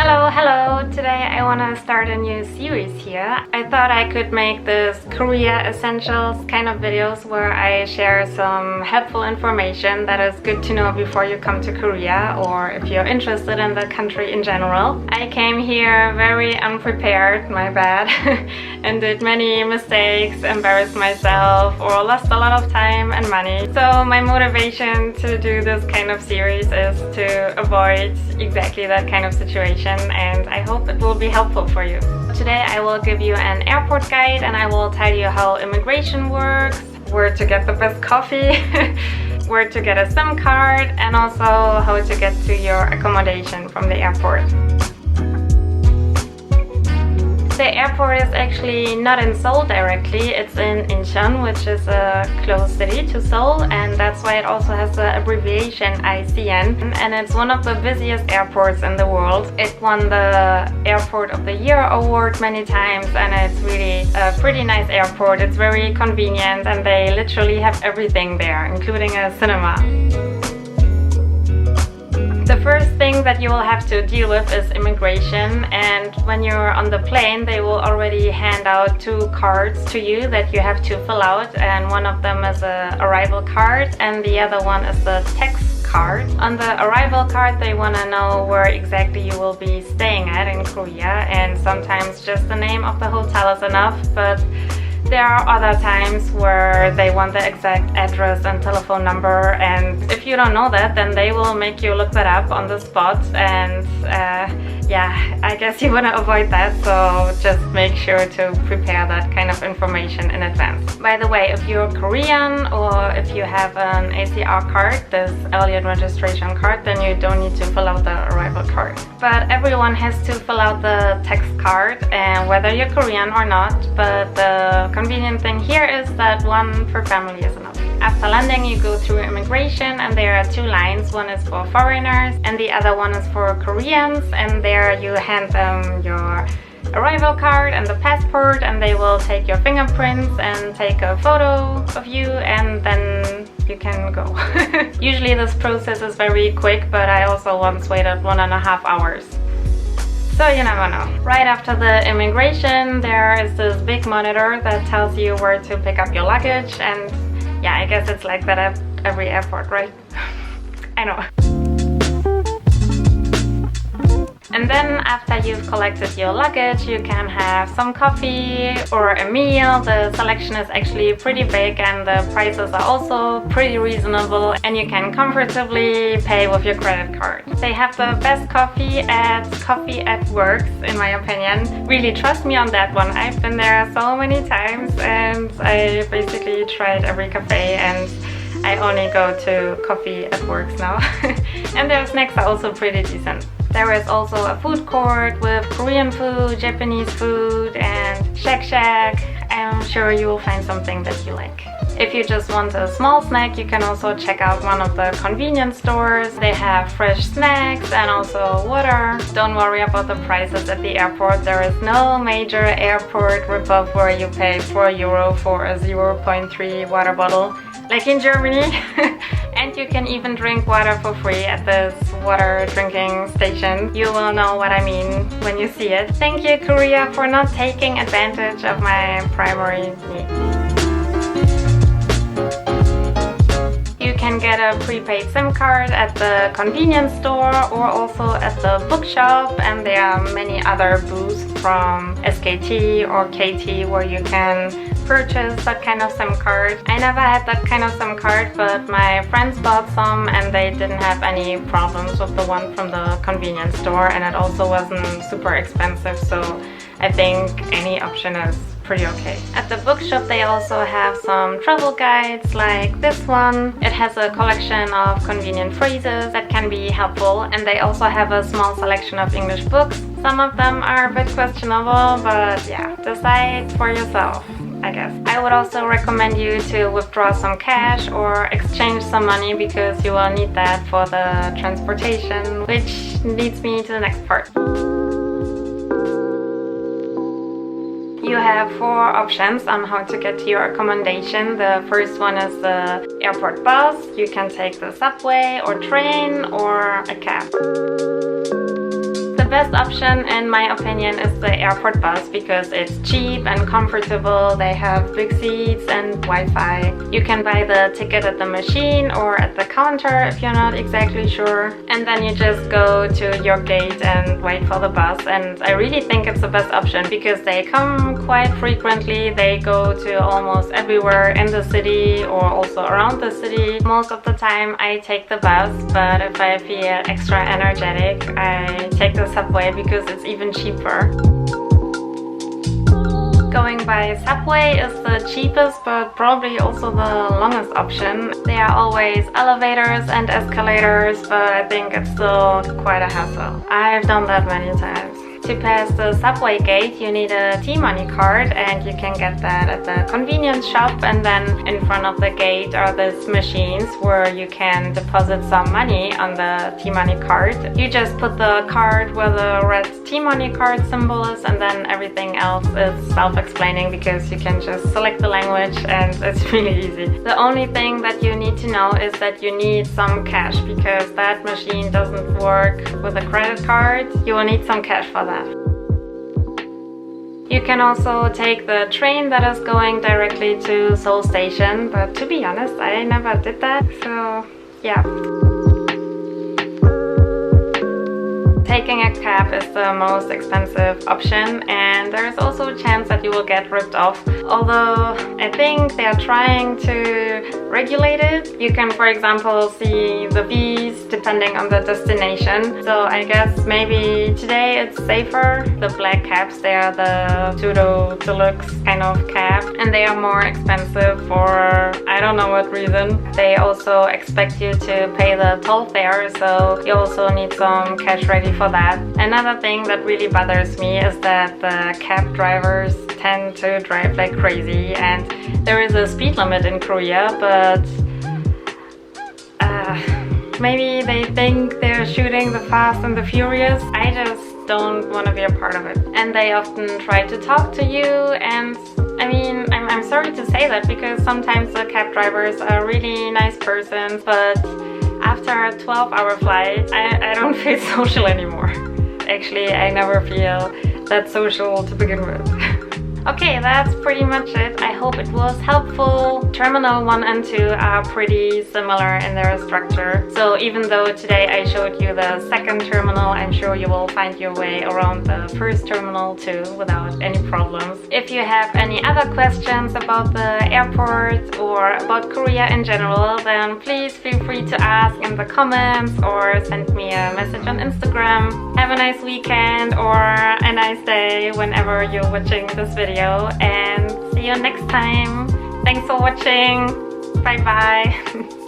Hello! Today I want to start a new series here. I thought I could make this Korea Essentials kind of videos where I share some helpful information that is good to know before you come to Korea or if you're interested in the country in general. I came here very unprepared, my bad, and did many mistakes, embarrassed myself or lost a lot of time and money. So my motivation to do this kind of series is to avoid exactly that kind of situation, and I hope it will be helpful for you. Today I will give you an airport guide and I will tell you how immigration works, where to get the best coffee, where to get a SIM card, and also how to get to your accommodation from the airport. The airport is actually not in Seoul directly, it's in Incheon, which is a close city to Seoul, and that's why it also has the abbreviation ICN, and it's one of the busiest airports in the world. It won the Airport of the Year award many times, and it's really a pretty nice airport. It's very convenient and they literally have everything there, including a cinema. The first thing that you will have to deal with is immigration, and when you're on the plane they will already hand out 2 cards to you that you have to fill out, and one of them is an arrival card and the other one is the tax card. On the arrival card they want to know where exactly you will be staying at in Korea, and sometimes just the name of the hotel is enough, but there are other times where they want the exact address and telephone number, and if you don't know that, then they will make you look that up on the spot, and yeah, I guess you want to avoid that, so just make sure to prepare that kind of information in advance. By the way, if you're Korean or if you have an ACR card, this alien registration card, then you don't need to fill out the arrival card. But everyone has to fill out the tax card, and whether you're Korean or not, but the convenient thing here is that one per family is enough. After landing you go through immigration, and there are 2 lines. One is for foreigners and the other one is for Koreans, and there you hand them your arrival card and the passport, and they will take your fingerprints and take a photo of you, and then you can go. Usually this process is very quick, but I also once waited 1.5 hours. So you never know. Right after the immigration there is this big monitor that tells you where to pick up your luggage, and yeah, I guess it's like that at every airport, right? I know. And then after you've collected your luggage you can have some coffee or a meal. The selection is actually pretty big and the prices are also pretty reasonable, and you can comfortably pay with your credit card. They have the best coffee at Works, in my opinion. Really trust me on that one. I've been there so many times and I basically tried every cafe, and I only go to Coffee at Works now. And their snacks are also pretty decent. There is also a food court with Korean food, Japanese food, and Shack. I'm sure you will find something that you like. If you just want a small snack, you can also check out one of the convenience stores. They have fresh snacks and also water. Don't worry about the prices at the airport. There is no major airport ripoff where you pay €4 for a 0.3 water bottle, like in Germany. And you can even drink water for free at this water drinking station. You will know what I mean when you see it. Thank you, Korea, for not taking advantage of my primary needs. You can get a prepaid SIM card at the convenience store or also at the bookshop, and there are many other booths from SKT or KT where you can purchase that kind of SIM card. I never had that kind of SIM card, but my friends bought some and they didn't have any problems with the one from the convenience store, and it also wasn't super expensive, so I think any option is pretty okay. At the bookshop they also have some travel guides like this one. It has a collection of convenient phrases that can be helpful, and they also have a small selection of English books. Some of them are a bit questionable, but yeah, decide for yourself, I guess. I would also recommend you to withdraw some cash or exchange some money, because you will need that for the transportation, which leads me to the next part. You have 4 options on how to get to your accommodation. The first one is the airport bus. You can take the subway or train or a cab. The best option in my opinion is the airport bus because it's cheap and comfortable. They have big seats and Wi-Fi. You can buy the ticket at the machine or at the counter if you're not exactly sure. And then you just go to your gate and wait for the bus. And I really think it's the best option because they come quite frequently. They go to almost everywhere in the city or also around the city. Most of the time I take the bus, but if I feel extra energetic, I take the subway because it's even cheaper. Going by subway is the cheapest but probably also the longest option. There are always elevators and escalators, but I think it's still quite a hassle. I've done that many times. To pass the subway gate, you need a T-money card, and you can get that at the convenience shop. And then in front of the gate are these machines where you can deposit some money on the T-money card. You just put the card where the red T-money card symbol is, and then everything else is self-explaining because you can just select the language and it's really easy. The only thing that you need to know is that you need some cash because that machine doesn't work with a credit card. You will need some cash for that. You can also take the train that is going directly to Seoul Station, but to be honest, I never did that, so yeah. Taking a cab is the most expensive option, and there is also a chance that you will get ripped off. Although I think they are trying to regulate it. You can, for example, see the fees depending on the destination. So I guess maybe today it's safer. The black cabs, they are the pseudo deluxe kind of cab, and they are more expensive for I don't know what reason. They also expect you to pay the toll fare, so you also need some cash ready for that. Another thing that really bothers me is that the cab drivers tend to drive like crazy, and there is a speed limit in Korea, but maybe they think they're shooting the Fast and the Furious. I just don't want to be a part of it. And they often try to talk to you, and I mean, I'm sorry to say that because sometimes the cab drivers are really nice persons, but after a 12-hour flight, I don't feel social anymore. Actually, I never feel that social to begin with. Okay, that's pretty much it. I hope it was helpful. Terminal 1 and 2 are pretty similar in their structure. So even though today I showed you the second terminal, I'm sure you will find your way around the first terminal too without any problems. If you have any other questions about the airport or about Korea in general, then please feel free to ask in the comments or send me a message on Instagram. Have a nice weekend or a nice day whenever you're watching this video. And see you next time. Thanks for watching. Bye bye.